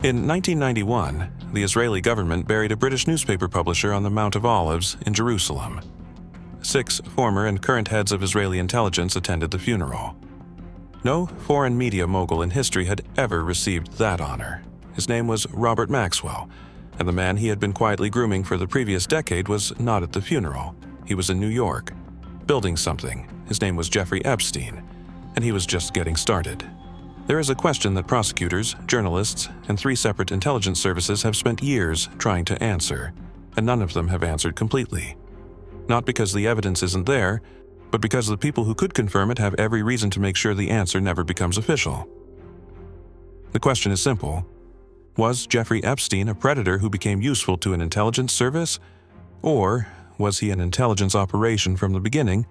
In 1991, the Israeli government buried a British newspaper publisher on the Mount of Olives in Jerusalem. 6 former and current heads of Israeli intelligence attended the funeral. No foreign media mogul in history had ever received that honor. His name was Robert Maxwell, and the man he had been quietly grooming for the previous decade was not at the funeral. He was in New York, building something. His name was Jeffrey Epstein, and he was just getting started. There is a question that prosecutors, journalists, and 3 separate intelligence services have spent years trying to answer, and none of them have answered completely. Not because the evidence isn't there, but because the people who could confirm it have every reason to make sure the answer never becomes official. The question is simple. Was Jeffrey Epstein a predator who became useful to an intelligence service? Or was he an intelligence operation from the beginning,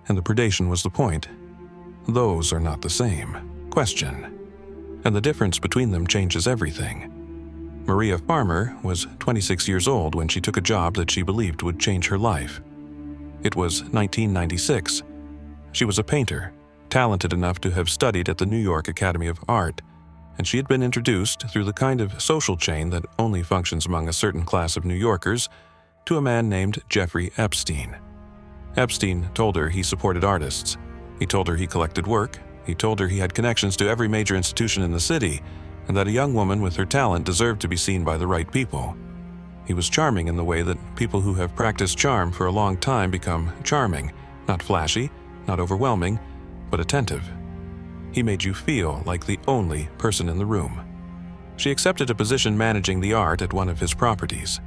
and the predation was the point? Those are not the same question, and the difference between them changes everything. Maria Farmer was 26 years old when she took a job that she believed would change her life. It was 1996. She was a painter, talented enough to have studied at the New York Academy of Art, and she had been introduced through the kind of social chain that only functions among a certain class of New Yorkers to a man named Jeffrey Epstein. Epstein told her he supported artists. He told her he collected work. He told her he had connections to every major institution in the city, and that a young woman with her talent deserved to be seen by the right people. He was charming in the way that people who have practiced charm for a long time become charming, not flashy, not overwhelming, but attentive. He made you feel like the only person in the room. She accepted a position managing the art at one of his properties.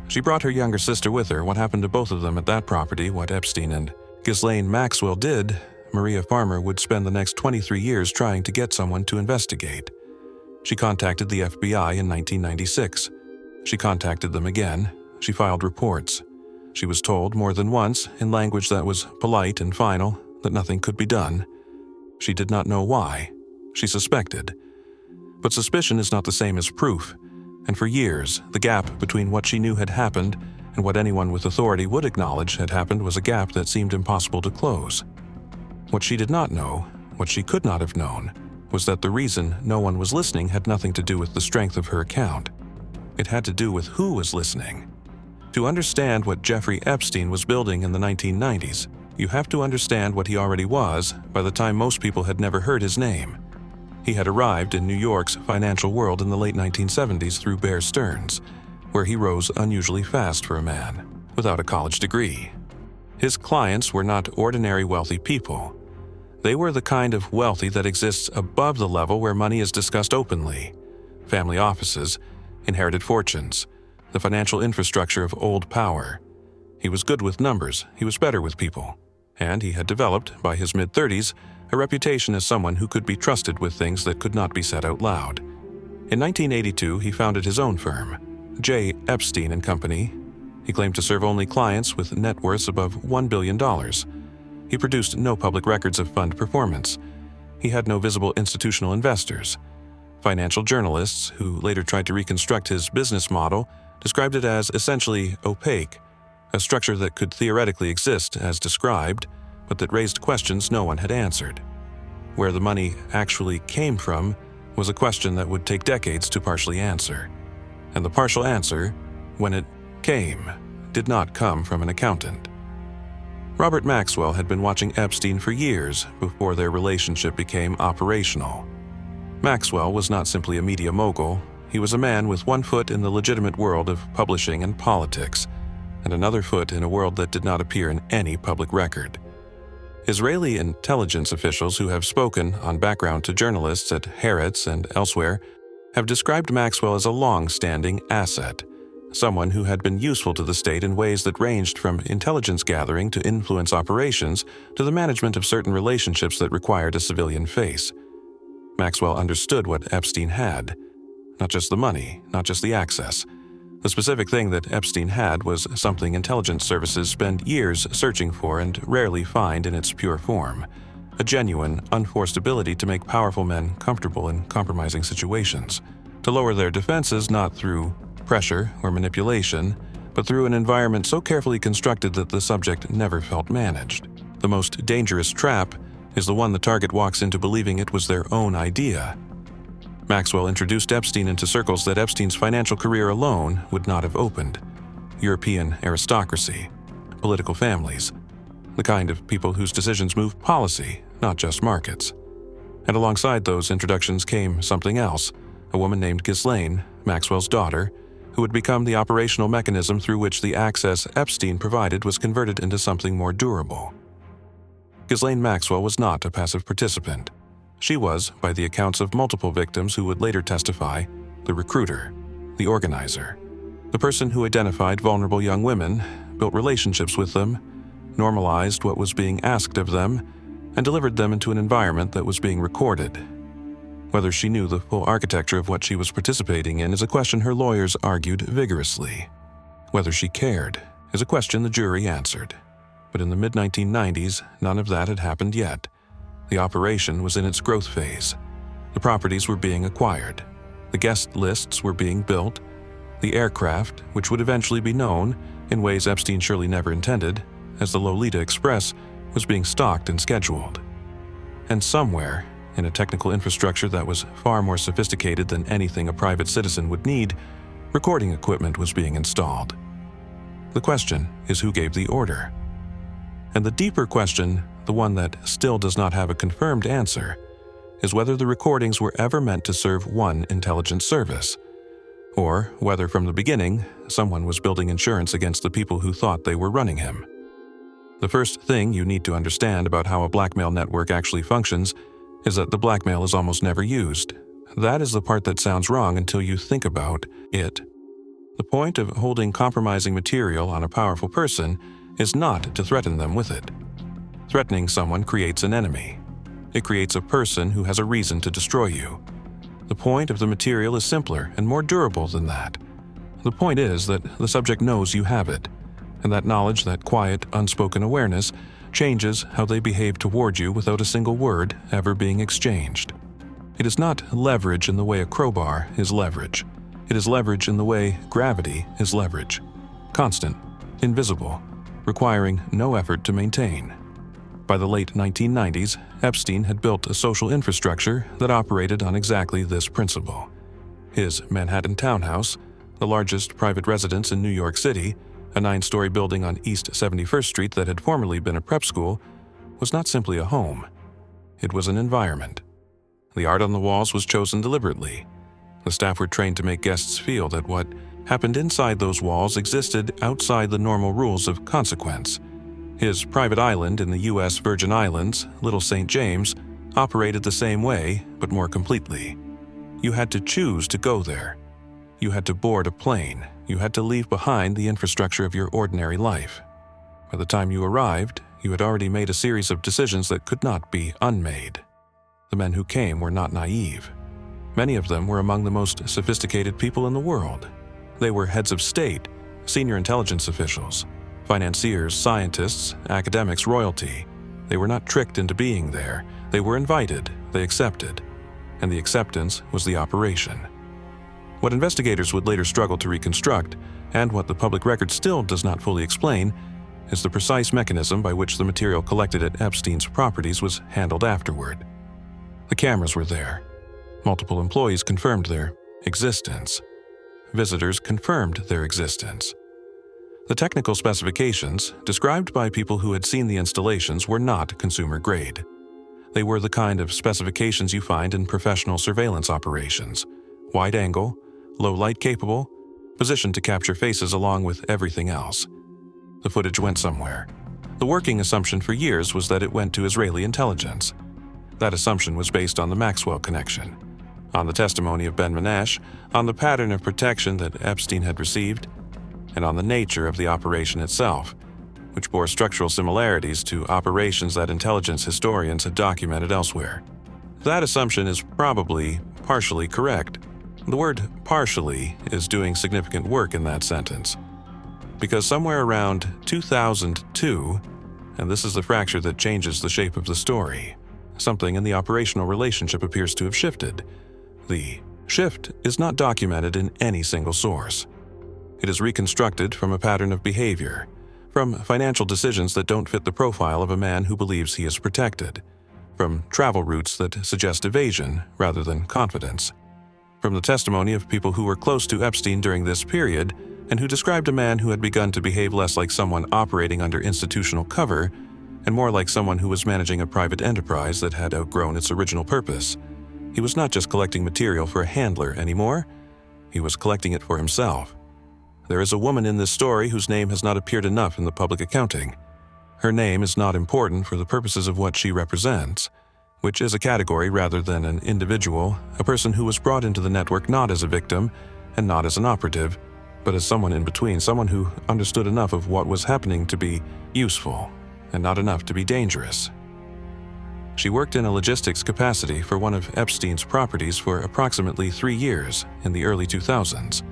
She brought her younger sister with her. What happened to both of them at that property, what Epstein and Ghislaine Maxwell did, Maria Farmer would spend the next 23 years trying to get someone to investigate. She contacted the FBI in 1996. She contacted them again. She filed reports. She was told more than once, in language that was polite and final, that nothing could be done. She did not know why. She suspected. But suspicion is not the same as proof, and for years, the gap between what she knew had happened and what anyone with authority would acknowledge had happened was a gap that seemed impossible to close. What she did not know, what she could not have known, was that the reason no one was listening had nothing to do with the strength of her account. It had to do with who was listening. To understand what Jeffrey Epstein was building in the 1990s, you have to understand what he already was by the time most people had never heard his name. He had arrived in New York's financial world in the late 1970s through Bear Stearns, where he rose unusually fast for a man, without a college degree. His clients were not ordinary wealthy people. They were the kind of wealthy that exists above the level where money is discussed openly. Family offices, inherited fortunes, the financial infrastructure of old power. He was good with numbers, he was better with people, and he had developed, by his mid-30s, a reputation as someone who could be trusted with things that could not be said out loud. In 1982, he founded his own firm, J. Epstein and Company. He claimed to serve only clients with net worths above $1 billion. He produced no public records of fund performance. He had no visible institutional investors. Financial journalists, who later tried to reconstruct his business model, described it as essentially opaque, a structure that could theoretically exist as described, but that raised questions no one had answered. Where the money actually came from was a question that would take decades to partially answer. And the partial answer, when it came, did not come from an accountant. Robert Maxwell had been watching Epstein for years before their relationship became operational. Maxwell was not simply a media mogul. He was a man with one foot in the legitimate world of publishing and politics, and another foot in a world that did not appear in any public record. Israeli intelligence officials who have spoken on background to journalists at Haaretz and elsewhere have described Maxwell as a long-standing asset, someone who had been useful to the state in ways that ranged from intelligence gathering to influence operations to the management of certain relationships that required a civilian face. Maxwell understood what Epstein had. Not just the money, not just the access. The specific thing that Epstein had was something intelligence services spend years searching for and rarely find in its pure form: a genuine, unforced ability to make powerful men comfortable in compromising situations, to lower their defenses not through pressure or manipulation, but through an environment so carefully constructed that the subject never felt managed. The most dangerous trap is the one the target walks into believing it was their own idea. Maxwell introduced Epstein into circles that Epstein's financial career alone would not have opened: European aristocracy, political families, the kind of people whose decisions move policy, not just markets. And alongside those introductions came something else: a woman named Ghislaine, Maxwell's daughter, who would become the operational mechanism through which the access Epstein provided was converted into something more durable. Ghislaine Maxwell was not a passive participant. She was, by the accounts of multiple victims who would later testify, the recruiter, the organizer, the person who identified vulnerable young women, built relationships with them, normalized what was being asked of them, and delivered them into an environment that was being recorded. Whether she knew the full architecture of what she was participating in is a question her lawyers argued vigorously. Whether she cared is a question the jury answered. But in the mid-1990s, none of that had happened yet. The operation was in its growth phase. The properties were being acquired. The guest lists were being built. The aircraft, which would eventually be known, in ways Epstein surely never intended, as the Lolita Express, was being stocked and scheduled. And somewhere, in a technical infrastructure that was far more sophisticated than anything a private citizen would need, recording equipment was being installed. The question is who gave the order? And the deeper question, the one that still does not have a confirmed answer, is whether the recordings were ever meant to serve one intelligence service, or whether from the beginning someone was building insurance against the people who thought they were running him. The first thing you need to understand about how a blackmail network actually functions is that the blackmail is almost never used. That is the part that sounds wrong until you think about it. The point of holding compromising material on a powerful person is not to threaten them with it. Threatening someone creates an enemy. It creates a person who has a reason to destroy you. The point of the material is simpler and more durable than that. The point is that the subject knows you have it, and that knowledge, that quiet, unspoken awareness, changes how they behave toward you without a single word ever being exchanged. It is not leverage in the way a crowbar is leverage. It is leverage in the way gravity is leverage. Constant, invisible, requiring no effort to maintain. By the late 1990s, Epstein had built a social infrastructure that operated on exactly this principle. His Manhattan townhouse, the largest private residence in New York City, a 9-story building on East 71st Street that had formerly been a prep school, was not simply a home. It was an environment. The art on the walls was chosen deliberately. The staff were trained to make guests feel that what happened inside those walls existed outside the normal rules of consequence. His private island in the U.S. Virgin Islands, Little St. James, operated the same way, but more completely. You had to choose to go there. You had to board a plane. You had to leave behind the infrastructure of your ordinary life. By the time you arrived, you had already made a series of decisions that could not be unmade. The men who came were not naive. Many of them were among the most sophisticated people in the world. They were heads of state, senior intelligence officials, financiers, scientists, academics, royalty. They were not tricked into being there. They were invited, they accepted. And the acceptance was the operation. What investigators would later struggle to reconstruct, and what the public record still does not fully explain, is the precise mechanism by which the material collected at Epstein's properties was handled afterward. The cameras were there. Multiple employees confirmed their existence. Visitors confirmed their existence. The technical specifications, described by people who had seen the installations, were not consumer grade. They were the kind of specifications you find in professional surveillance operations: wide angle, low light capable, positioned to capture faces along with everything else. The footage went somewhere. The working assumption for years was that it went to Israeli intelligence. That assumption was based on the Maxwell connection, on the testimony of Ben Menash, on the pattern of protection that Epstein had received, and on the nature of the operation itself, which bore structural similarities to operations that intelligence historians had documented elsewhere. That assumption is probably partially correct. The word partially is doing significant work in that sentence, because somewhere around 2002, and this is the fracture that changes the shape of the story, something in the operational relationship appears to have shifted. The shift is not documented in any single source. It is reconstructed from a pattern of behavior, from financial decisions that don't fit the profile of a man who believes he is protected, from travel routes that suggest evasion rather than confidence. From the testimony of people who were close to Epstein during this period and who described a man who had begun to behave less like someone operating under institutional cover and more like someone who was managing a private enterprise that had outgrown its original purpose. He was not just collecting material for a handler anymore, he was collecting it for himself. There is a woman in this story whose name has not appeared enough in the public accounting. Her name is not important for the purposes of what she represents, which is a category rather than an individual, a person who was brought into the network not as a victim and not as an operative, but as someone in between, someone who understood enough of what was happening to be useful and not enough to be dangerous. She worked in a logistics capacity for one of Epstein's properties for approximately 3 years in the early 2000s.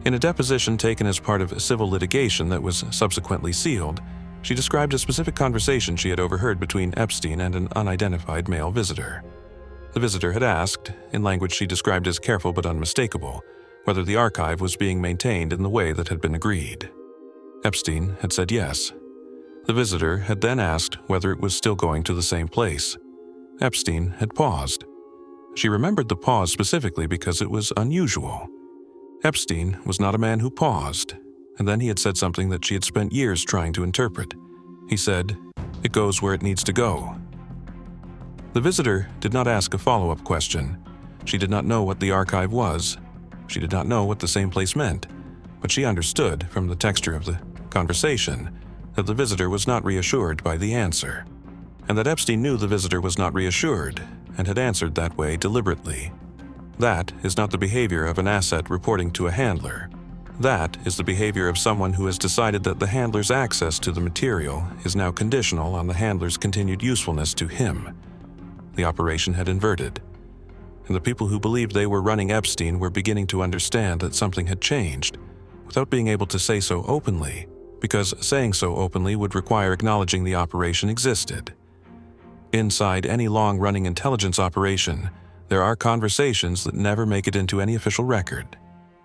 In a deposition taken as part of civil litigation that was subsequently sealed, she described a specific conversation she had overheard between Epstein and an unidentified male visitor. The visitor had asked, in language she described as careful but unmistakable, whether the archive was being maintained in the way that had been agreed. Epstein had said yes. The visitor had then asked whether it was still going to the same place. Epstein had paused. She remembered the pause specifically because it was unusual. Epstein was not a man who paused, and then he had said something that she had spent years trying to interpret. He said, "It goes where it needs to go." The visitor did not ask a follow-up question. She did not know what the archive was. She did not know what the same place meant, but she understood from the texture of the conversation that the visitor was not reassured by the answer, and that Epstein knew the visitor was not reassured and had answered that way deliberately. That is not the behavior of an asset reporting to a handler. That is the behavior of someone who has decided that the handler's access to the material is now conditional on the handler's continued usefulness to him. The operation had inverted, and the people who believed they were running Epstein were beginning to understand that something had changed, without being able to say so openly, because saying so openly would require acknowledging the operation existed. Inside any long-running intelligence operation, there are conversations that never make it into any official record.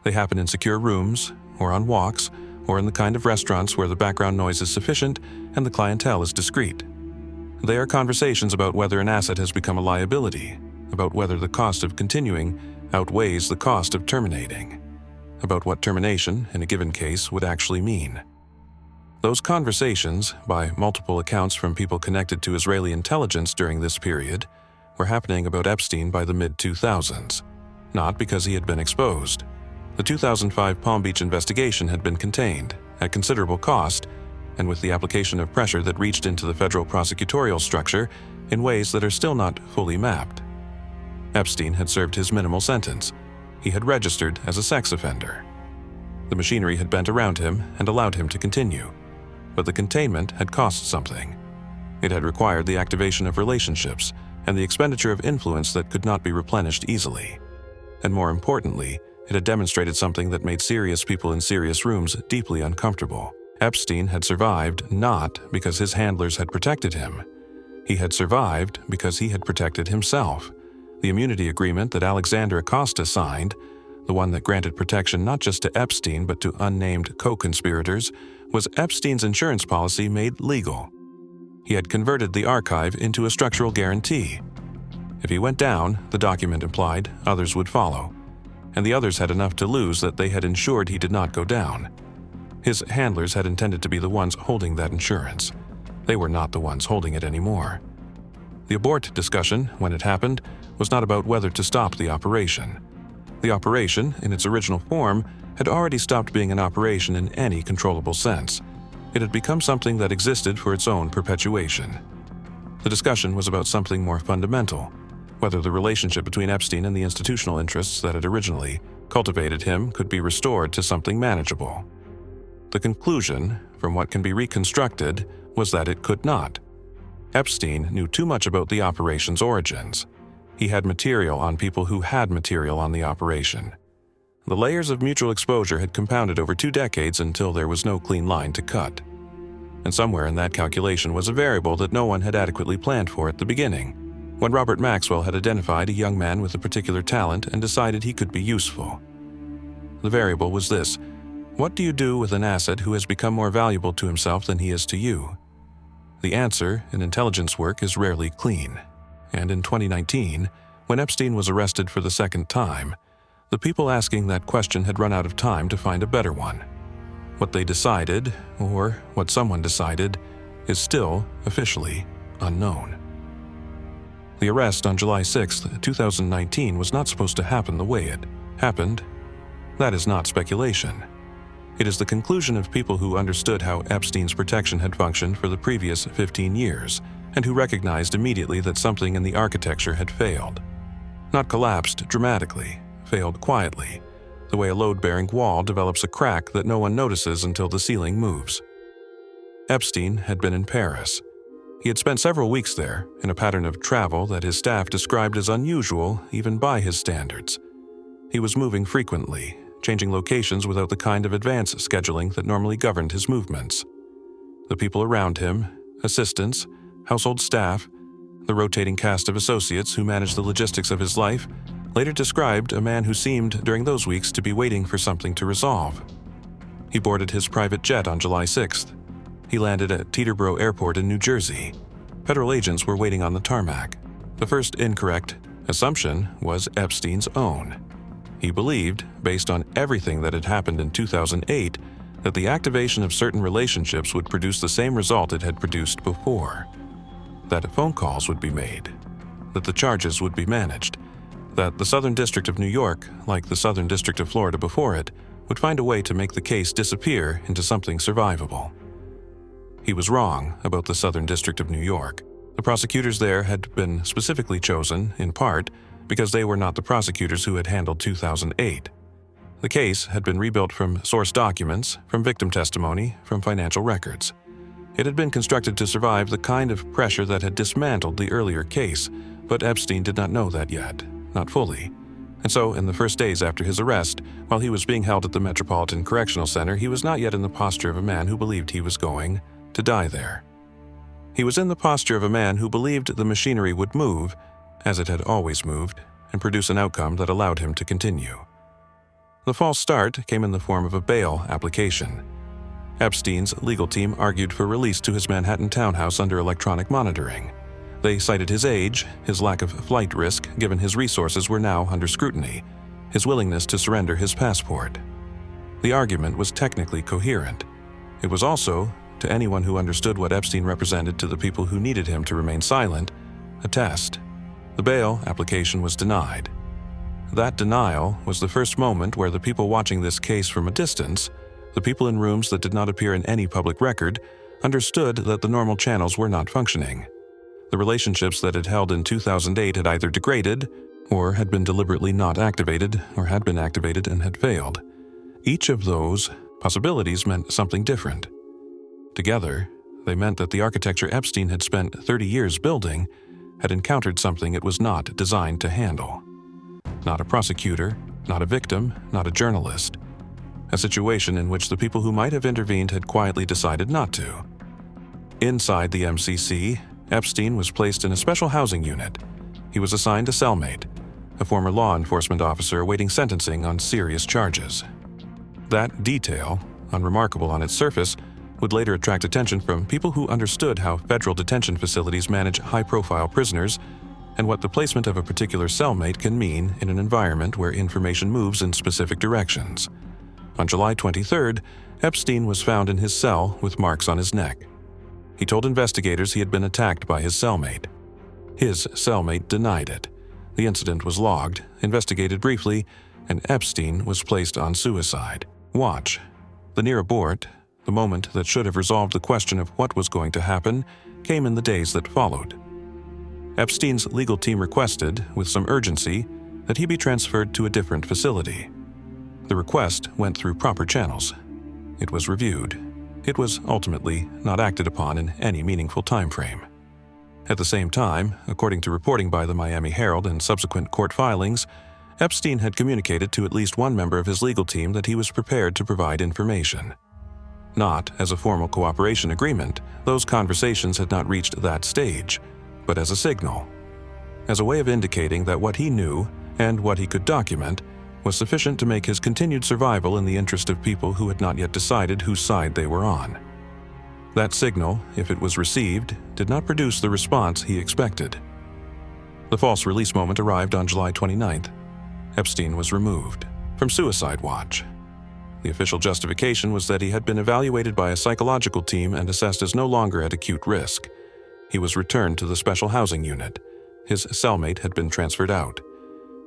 They happen in secure rooms, or on walks, or in the kind of restaurants where the background noise is sufficient and the clientele is discreet. They are conversations about whether an asset has become a liability, about whether the cost of continuing outweighs the cost of terminating, about what termination, in a given case, would actually mean. Those conversations, by multiple accounts from people connected to Israeli intelligence during this period, were happening about Epstein by the mid-2000s, not because he had been exposed. The 2005 Palm Beach investigation had been contained, at considerable cost, and with the application of pressure that reached into the federal prosecutorial structure in ways that are still not fully mapped. Epstein had served his minimal sentence. He had registered as a sex offender. The machinery had bent around him and allowed him to continue. But the containment had cost something. It had required the activation of relationships and the expenditure of influence that could not be replenished easily. And more importantly, it had demonstrated something that made serious people in serious rooms deeply uncomfortable. Epstein had survived not because his handlers had protected him. He had survived because he had protected himself. The immunity agreement that Alexander Acosta signed, the one that granted protection not just to Epstein but to unnamed co-conspirators, was Epstein's insurance policy made legal. He had converted the archive into a structural guarantee. If he went down, the document implied, others would follow. And the others had enough to lose that they had ensured he did not go down. His handlers had intended to be the ones holding that insurance. They were not the ones holding it anymore. The abort discussion, when it happened, was not about whether to stop the operation. The operation, in its original form, had already stopped being an operation in any controllable sense. It had become something that existed for its own perpetuation. The discussion was about something more fundamental, whether the relationship between Epstein and the institutional interests that had originally cultivated him could be restored to something manageable. The conclusion, from what can be reconstructed, was that it could not. Epstein knew too much about the operation's origins. He had material on people who had material on the operation. The layers of mutual exposure had compounded over 2 decades until there was no clean line to cut. And somewhere in that calculation was a variable that no one had adequately planned for at the beginning, when Robert Maxwell had identified a young man with a particular talent and decided he could be useful. The variable was this: what do you do with an asset who has become more valuable to himself than he is to you? The answer in intelligence work is rarely clean. And in 2019, when Epstein was arrested for the second time, The people asking that question had run out of time to find a better one. What they decided, or what someone decided, is still officially unknown. The arrest on July 6, 2019 was not supposed to happen the way it happened. That is not speculation. It is the conclusion of people who understood how Epstein's protection had functioned for the previous 15 years, and who recognized immediately that something in the architecture had failed. Not collapsed dramatically, failed quietly, the way a load-bearing wall develops a crack that no one notices until the ceiling moves. Epstein had been in Paris. He had spent several weeks there, in a pattern of travel that his staff described as unusual even by his standards. He was moving frequently, changing locations without the kind of advance scheduling that normally governed his movements. The people around him, assistants, household staff, the rotating cast of associates who managed the logistics of his life, later described a man who seemed, during those weeks, to be waiting for something to resolve. He boarded his private jet on July 6th. He landed at Teterboro Airport in New Jersey. Federal agents were waiting on the tarmac. The first incorrect assumption was Epstein's own. He believed, based on everything that had happened in 2008, that the activation of certain relationships would produce the same result it had produced before. That phone calls would be made, that the charges would be managed, that the Southern District of New York, like the Southern District of Florida before it, would find a way to make the case disappear into something survivable. He was wrong about the Southern District of New York. The prosecutors there had been specifically chosen, in part, because they were not the prosecutors who had handled 2008. The case had been rebuilt from source documents, from victim testimony, from financial records. It had been constructed to survive the kind of pressure that had dismantled the earlier case, but Epstein did not know that yet, not fully. And so, in the first days after his arrest, while he was being held at the Metropolitan Correctional Center, he was not yet in the posture of a man who believed he was going to die there. He was in the posture of a man who believed the machinery would move, as it had always moved, and produce an outcome that allowed him to continue. The false start came in the form of a bail application. Epstein's legal team argued for release to his Manhattan townhouse under electronic monitoring. They cited his age, his lack of flight risk given his resources were now under scrutiny, his willingness to surrender his passport. The argument was technically coherent. It was also, to anyone who understood what Epstein represented to the people who needed him to remain silent, a test. The bail application was denied. That denial was the first moment where the people watching this case from a distance, the people in rooms that did not appear in any public record, understood that the normal channels were not functioning. The relationships that had held in 2008 had either degraded, or had been deliberately not activated, or had been activated and had failed. Each of those possibilities meant something different. Together, they meant that the architecture Epstein had spent 30 years building had encountered something it was not designed to handle. Not a prosecutor, not a victim, not a journalist. A situation in which the people who might have intervened had quietly decided not to. Inside the MCC, Epstein was placed in a special housing unit. He was assigned a cellmate, a former law enforcement officer awaiting sentencing on serious charges. That detail, unremarkable on its surface, would later attract attention from people who understood how federal detention facilities manage high-profile prisoners and what the placement of a particular cellmate can mean in an environment where information moves in specific directions. On July 23rd, Epstein was found in his cell with marks on his neck. He told investigators he had been attacked by his cellmate. His cellmate denied it. The incident was logged, investigated briefly, and Epstein was placed on suicide watch. The near abort, the moment that should have resolved the question of what was going to happen, came in the days that followed. Epstein's legal team requested, with some urgency, that he be transferred to a different facility. The request went through proper channels. It was reviewed. It was ultimately not acted upon in any meaningful time frame. At the same time, according to reporting by the Miami Herald and subsequent court filings, Epstein had communicated to at least one member of his legal team that he was prepared to provide information. Not as a formal cooperation agreement, those conversations had not reached that stage, but as a signal, as a way of indicating that what he knew and what he could document was sufficient to make his continued survival in the interest of people who had not yet decided whose side they were on. That signal, if it was received, did not produce the response he expected. The false release moment arrived on July 29th. Epstein was removed from suicide watch. The official justification was that he had been evaluated by a psychological team and assessed as no longer at acute risk. He was returned to the special housing unit. His cellmate had been transferred out.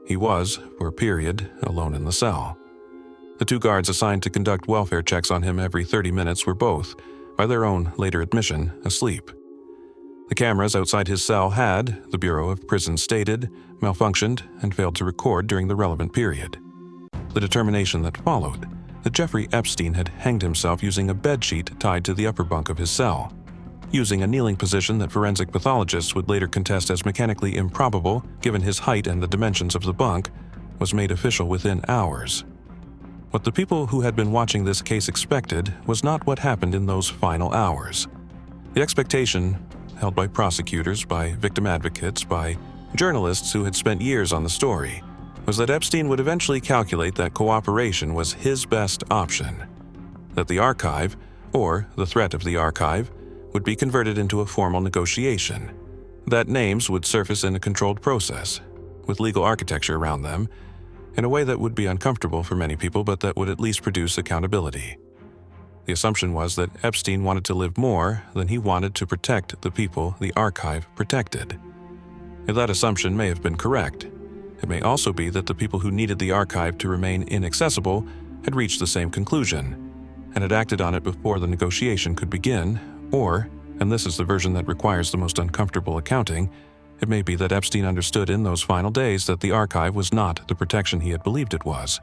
He was, for a period, alone in the cell. The 2 guards assigned to conduct welfare checks on him every 30 minutes were both, by their own later admission, asleep. The cameras outside his cell had, the Bureau of Prisons stated, malfunctioned and failed to record during the relevant period. The determination that followed, that Jeffrey Epstein had hanged himself using a bedsheet tied to the upper bunk of his cell, using a kneeling position that forensic pathologists would later contest as mechanically improbable given his height and the dimensions of the bunk, was made official within hours. What the people who had been watching this case expected was not what happened in those final hours. The expectation, held by prosecutors, by victim advocates, by journalists who had spent years on the story, was that Epstein would eventually calculate that cooperation was his best option, that the archive, or the threat of the archive, would be converted into a formal negotiation, that names would surface in a controlled process, with legal architecture around them, in a way that would be uncomfortable for many people but that would at least produce accountability. The assumption was that Epstein wanted to live more than he wanted to protect the people the archive protected. If that assumption may have been correct, it may also be that the people who needed the archive to remain inaccessible had reached the same conclusion, and had acted on it before the negotiation could begin, or, and this is the version that requires the most uncomfortable accounting, it may be that Epstein understood in those final days that the archive was not the protection he had believed it was,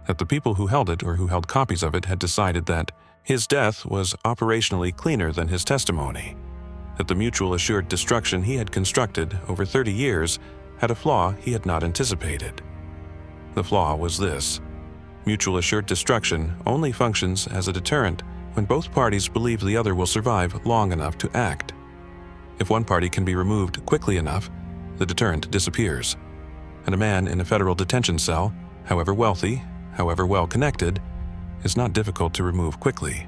that the people who held it or who held copies of it had decided that his death was operationally cleaner than his testimony, that the mutual assured destruction he had constructed over 30 years had a flaw he had not anticipated. The flaw was this: mutual assured destruction only functions as a deterrent when both parties believe the other will survive long enough to act. If one party can be removed quickly enough, the deterrent disappears, and a man in a federal detention cell, however wealthy, however well-connected, is not difficult to remove quickly.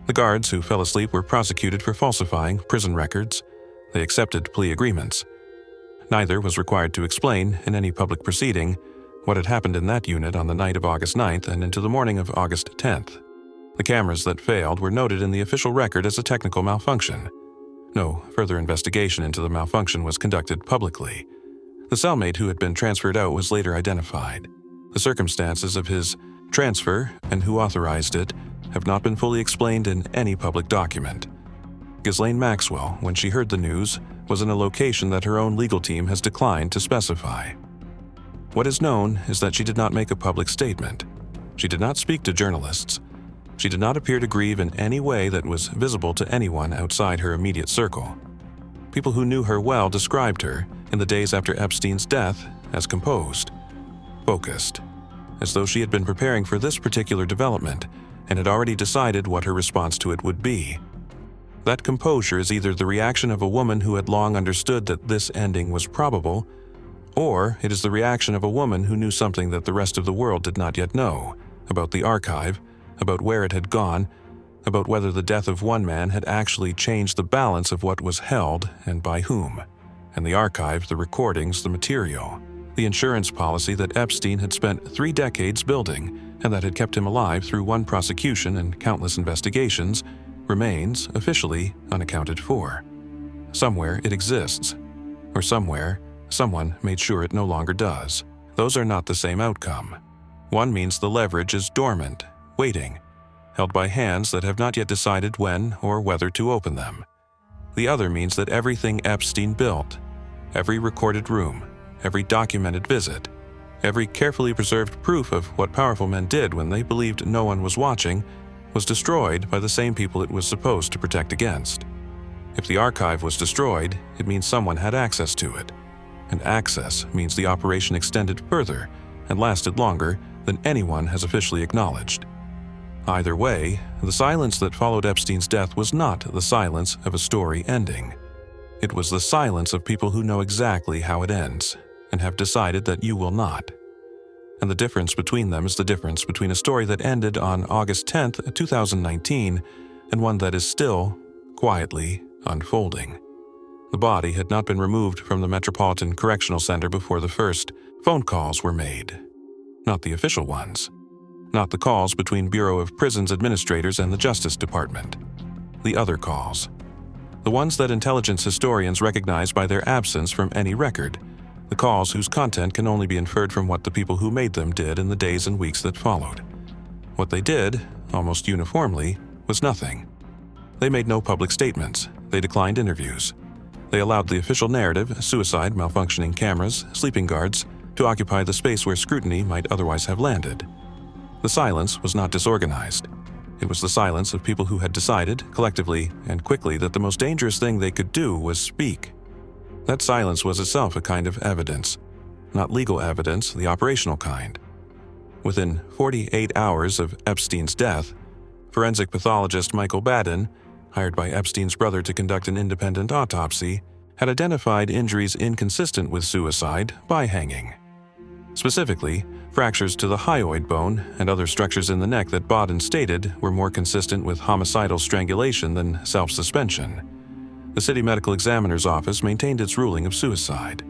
The guards who fell asleep were prosecuted for falsifying prison records. They accepted plea agreements. Neither was required to explain, in any public proceeding, what had happened in that unit on the night of August 9th and into the morning of August 10th. The cameras that failed were noted in the official record as a technical malfunction. No further investigation into the malfunction was conducted publicly. The cellmate who had been transferred out was later identified. The circumstances of his transfer and who authorized it have not been fully explained in any public document. Ghislaine Maxwell, when she heard the news, was in a location that her own legal team has declined to specify. What is known is that she did not make a public statement. She did not speak to journalists. She did not appear to grieve in any way that was visible to anyone outside her immediate circle. People who knew her well described her, in the days after Epstein's death, as composed, focused, as though she had been preparing for this particular development and had already decided what her response to it would be. That composure is either the reaction of a woman who had long understood that this ending was probable, or it is the reaction of a woman who knew something that the rest of the world did not yet know, about the archive, about where it had gone, about whether the death of one man had actually changed the balance of what was held and by whom, and the archive, the recordings, the material, the insurance policy that Epstein had spent 3 decades building and that had kept him alive through one prosecution and countless investigations, remains, officially, unaccounted for. Somewhere it exists, or somewhere, someone made sure it no longer does. Those are not the same outcome. One means the leverage is dormant, waiting, held by hands that have not yet decided when or whether to open them. The other means that everything Epstein built, every recorded room, every documented visit, every carefully preserved proof of what powerful men did when they believed no one was watching, was destroyed by the same people it was supposed to protect against. If the archive was destroyed, it means someone had access to it. And access means the operation extended further and lasted longer than anyone has officially acknowledged. Either way, the silence that followed Epstein's death was not the silence of a story ending. It was the silence of people who know exactly how it ends and have decided that you will not. And the difference between them is the difference between a story that ended on August 10th, 2019, and one that is still, quietly, unfolding. The body had not been removed from the Metropolitan Correctional Center before the first Phone calls were made. Not the official ones. Not the calls between Bureau of Prisons administrators and the Justice Department. The other calls. The ones that intelligence historians recognize by their absence from any record. The calls whose content can only be inferred from what the people who made them did in the days and weeks that followed. What they did, almost uniformly, was nothing. They made no public statements. They declined interviews. They allowed the official narrative, suicide, malfunctioning cameras, sleeping guards, to occupy the space where scrutiny might otherwise have landed. The silence was not disorganized. It was the silence of people who had decided, collectively and quickly, that the most dangerous thing they could do was speak. That silence was itself a kind of evidence. Not legal evidence, the operational kind. Within 48 hours of Epstein's death, forensic pathologist Michael Baden, hired by Epstein's brother to conduct an independent autopsy, had identified injuries inconsistent with suicide by hanging. Specifically, fractures to the hyoid bone and other structures in the neck that Baden stated were more consistent with homicidal strangulation than self-suspension. The city medical examiner's office maintained its ruling of suicide.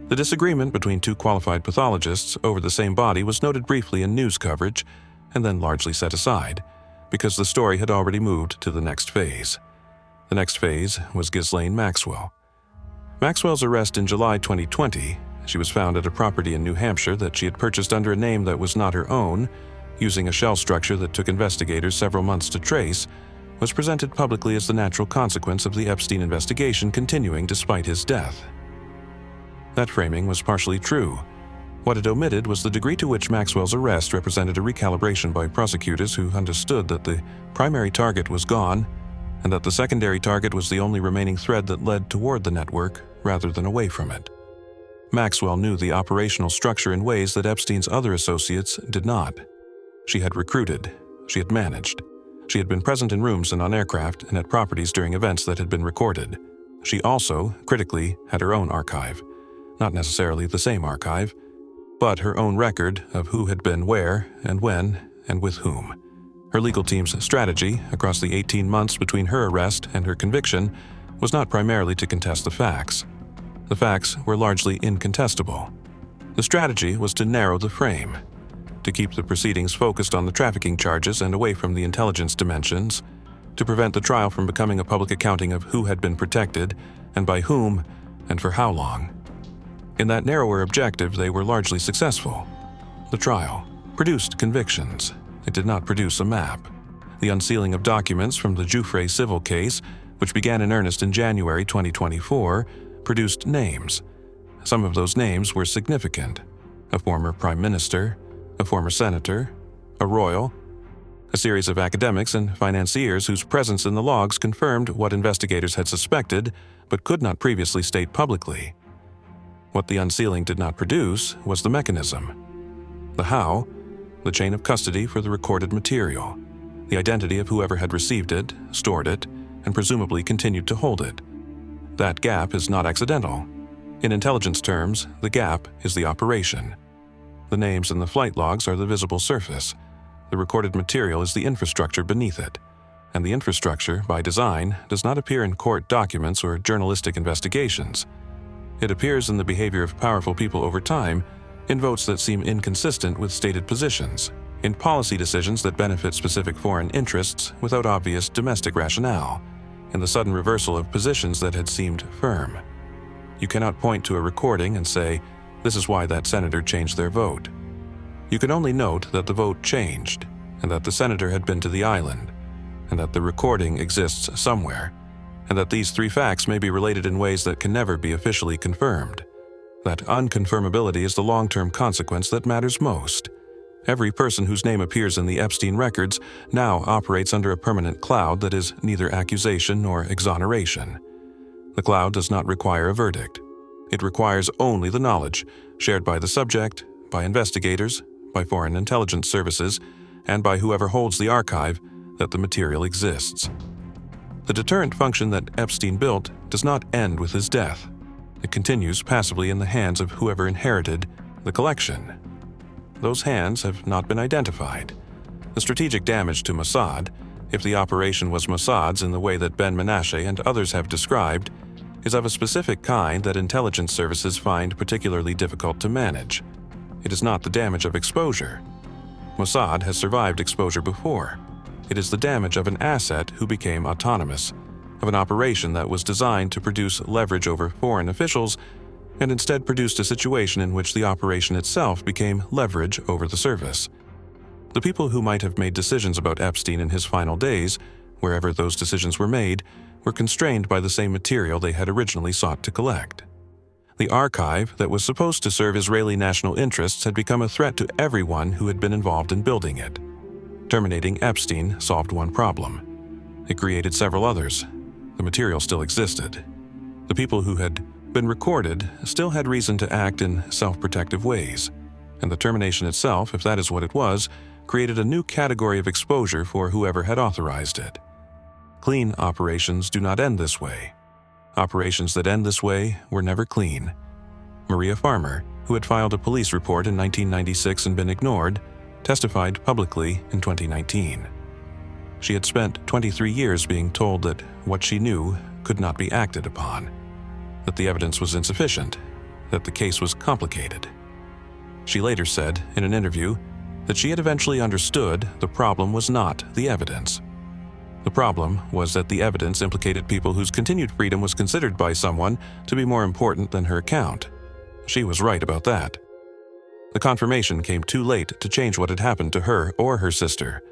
The disagreement between two qualified pathologists over the same body was noted briefly in news coverage and then largely set aside, because the story had already moved to the next phase. The next phase was Ghislaine Maxwell. Maxwell's arrest in July 2020, she was found at a property in New Hampshire that she had purchased under a name that was not her own, using a shell structure that took investigators several months to trace, was presented publicly as the natural consequence of the Epstein investigation continuing despite his death. That framing was partially true. What it omitted was the degree to which Maxwell's arrest represented a recalibration by prosecutors who understood that the primary target was gone and that the secondary target was the only remaining thread that led toward the network rather than away from it. Maxwell knew the operational structure in ways that Epstein's other associates did not. She had recruited. She had managed. She had been present in rooms and on aircraft and at properties during events that had been recorded. She also, critically, had her own archive. Not necessarily the same archive, but her own record of who had been where and when and with whom. Her legal team's strategy across the 18 months between her arrest and her conviction was not primarily to contest the facts. The facts were largely incontestable. The strategy was to narrow the frame, to keep the proceedings focused on the trafficking charges and away from the intelligence dimensions, to prevent the trial from becoming a public accounting of who had been protected and by whom and for how long. In that narrower objective, they were largely successful. The trial produced convictions. It did not produce a map. The unsealing of documents from the Giuffre civil case, which began in earnest in January 2024, produced names. Some of those names were significant. A former prime minister, a former senator, a royal, a series of academics and financiers whose presence in the logs confirmed what investigators had suspected but could not previously state publicly. What the unsealing did not produce was the mechanism. The how, the chain of custody for the recorded material, the identity of whoever had received it, stored it, and presumably continued to hold it. That gap is not accidental. In intelligence terms, the gap is the operation. The names in the flight logs are the visible surface. The recorded material is the infrastructure beneath it. And the infrastructure, by design, does not appear in court documents or journalistic investigations. It appears in the behavior of powerful people over time, in votes that seem inconsistent with stated positions, in policy decisions that benefit specific foreign interests without obvious domestic rationale, in the sudden reversal of positions that had seemed firm. You cannot point to a recording and say, this is why that senator changed their vote. You can only note that the vote changed, and that the senator had been to the island, and that the recording exists somewhere, and that these three facts may be related in ways that can never be officially confirmed. That unconfirmability is the long-term consequence that matters most. Every person whose name appears in the Epstein records now operates under a permanent cloud that is neither accusation nor exoneration. The cloud does not require a verdict. It requires only the knowledge, shared by the subject, by investigators, by foreign intelligence services, and by whoever holds the archive, that the material exists. The deterrent function that Epstein built does not end with his death. It continues passively in the hands of whoever inherited the collection. Those hands have not been identified. The strategic damage to Mossad, if the operation was Mossad's in the way that Ben Menashe and others have described, is of a specific kind that intelligence services find particularly difficult to manage. It is not the damage of exposure. Mossad has survived exposure before. It is the damage of an asset who became autonomous, of an operation that was designed to produce leverage over foreign officials and instead produced a situation in which the operation itself became leverage over the service. The people who might have made decisions about Epstein in his final days, wherever those decisions were made, were constrained by the same material they had originally sought to collect. The archive that was supposed to serve Israeli national interests had become a threat to everyone who had been involved in building it. Terminating Epstein solved one problem. It created several others. The material still existed. The people who had been recorded still had reason to act in self-protective ways, and the termination itself, if that is what it was, created a new category of exposure for whoever had authorized it. Clean operations do not end this way. Operations that end this way were never clean. Maria Farmer, who had filed a police report in 1996 and been ignored, testified publicly in 2019. She had spent 23 years being told that what she knew could not be acted upon, that the evidence was insufficient, that the case was complicated. She later said in an interview that she had eventually understood the problem was not the evidence. The problem was that the evidence implicated people whose continued freedom was considered by someone to be more important than her account. She was right about that. The confirmation came too late to change what had happened to her or her sister.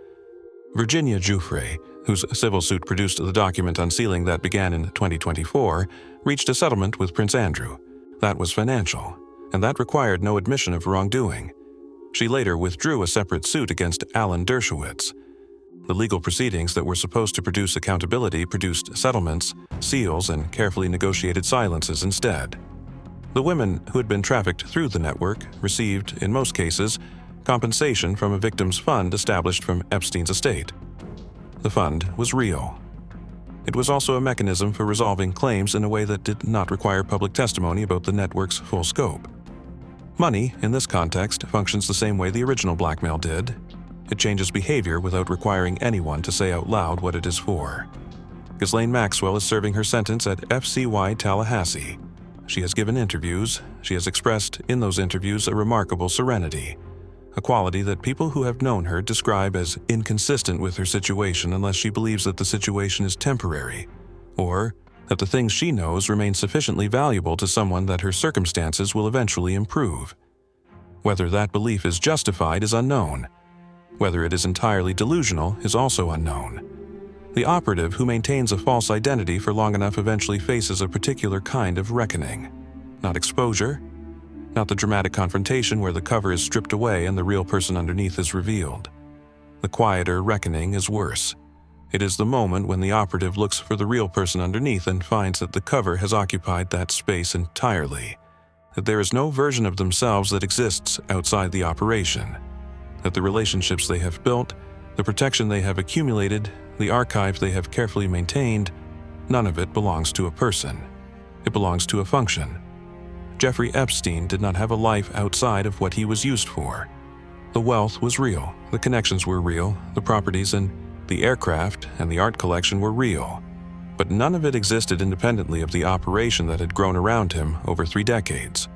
Virginia Giuffre, whose civil suit produced the document unsealing that began in 2024, reached a settlement with Prince Andrew. That was financial, and that required no admission of wrongdoing. She later withdrew a separate suit against Alan Dershowitz. The legal proceedings that were supposed to produce accountability produced settlements, seals, and carefully negotiated silences instead. The women who had been trafficked through the network received, in most cases, compensation from a victims' fund established from Epstein's estate. The fund was real. It was also a mechanism for resolving claims in a way that did not require public testimony about the network's full scope. Money, in this context, functions the same way the original blackmail did. It changes behavior without requiring anyone to say out loud what it is for. Ghislaine Maxwell is serving her sentence at FCY Tallahassee. She has given interviews. She has expressed in those interviews a remarkable serenity, a quality that people who have known her describe as inconsistent with her situation unless she believes that the situation is temporary, or that the things she knows remain sufficiently valuable to someone that her circumstances will eventually improve. Whether that belief is justified is unknown. Whether it is entirely delusional is also unknown. The operative who maintains a false identity for long enough eventually faces a particular kind of reckoning. Not exposure, not the dramatic confrontation where the cover is stripped away and the real person underneath is revealed. The quieter reckoning is worse. It is the moment when the operative looks for the real person underneath and finds that the cover has occupied that space entirely, that there is no version of themselves that exists outside the operation, that the relationships they have built, the protection they have accumulated, the archive they have carefully maintained, none of it belongs to a person. It belongs to a function. Jeffrey Epstein did not have a life outside of what he was used for. The wealth was real, the connections were real, the properties and the aircraft and the art collection were real, but none of it existed independently of the operation that had grown around him over 3 decades.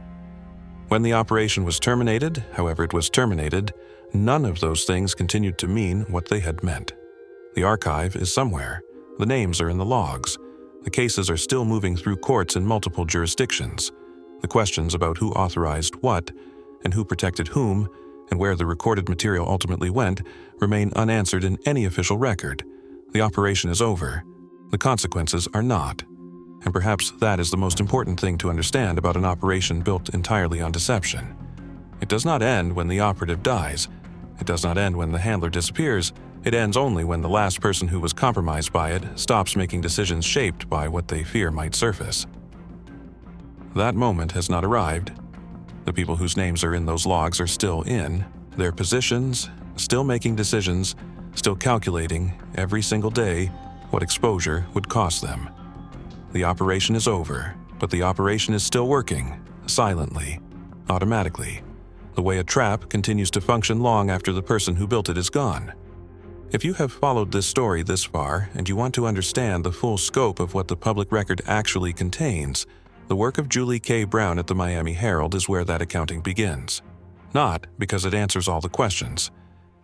When the operation was terminated, however it was terminated, none of those things continued to mean what they had meant. The archive is somewhere. The names are in the logs. The cases are still moving through courts in multiple jurisdictions. The questions about who authorized what, and who protected whom, and where the recorded material ultimately went, remain unanswered in any official record. The operation is over. The consequences are not. And perhaps that is the most important thing to understand about an operation built entirely on deception. It does not end when the operative dies. It does not end when the handler disappears. It ends only when the last person who was compromised by it stops making decisions shaped by what they fear might surface. That moment has not arrived. The people whose names are in those logs are still in their positions, still making decisions, still calculating every single day what exposure would cost them. The operation is over, but the operation is still working, silently, automatically, the way a trap continues to function long after the person who built it is gone. If you have followed this story this far and you want to understand the full scope of what the public record actually contains, the work of Julie K. Brown at the Miami Herald is where that accounting begins. Not because it answers all the questions,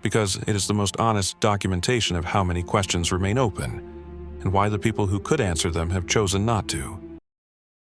because it is the most honest documentation of how many questions remain open, and why the people who could answer them have chosen not to.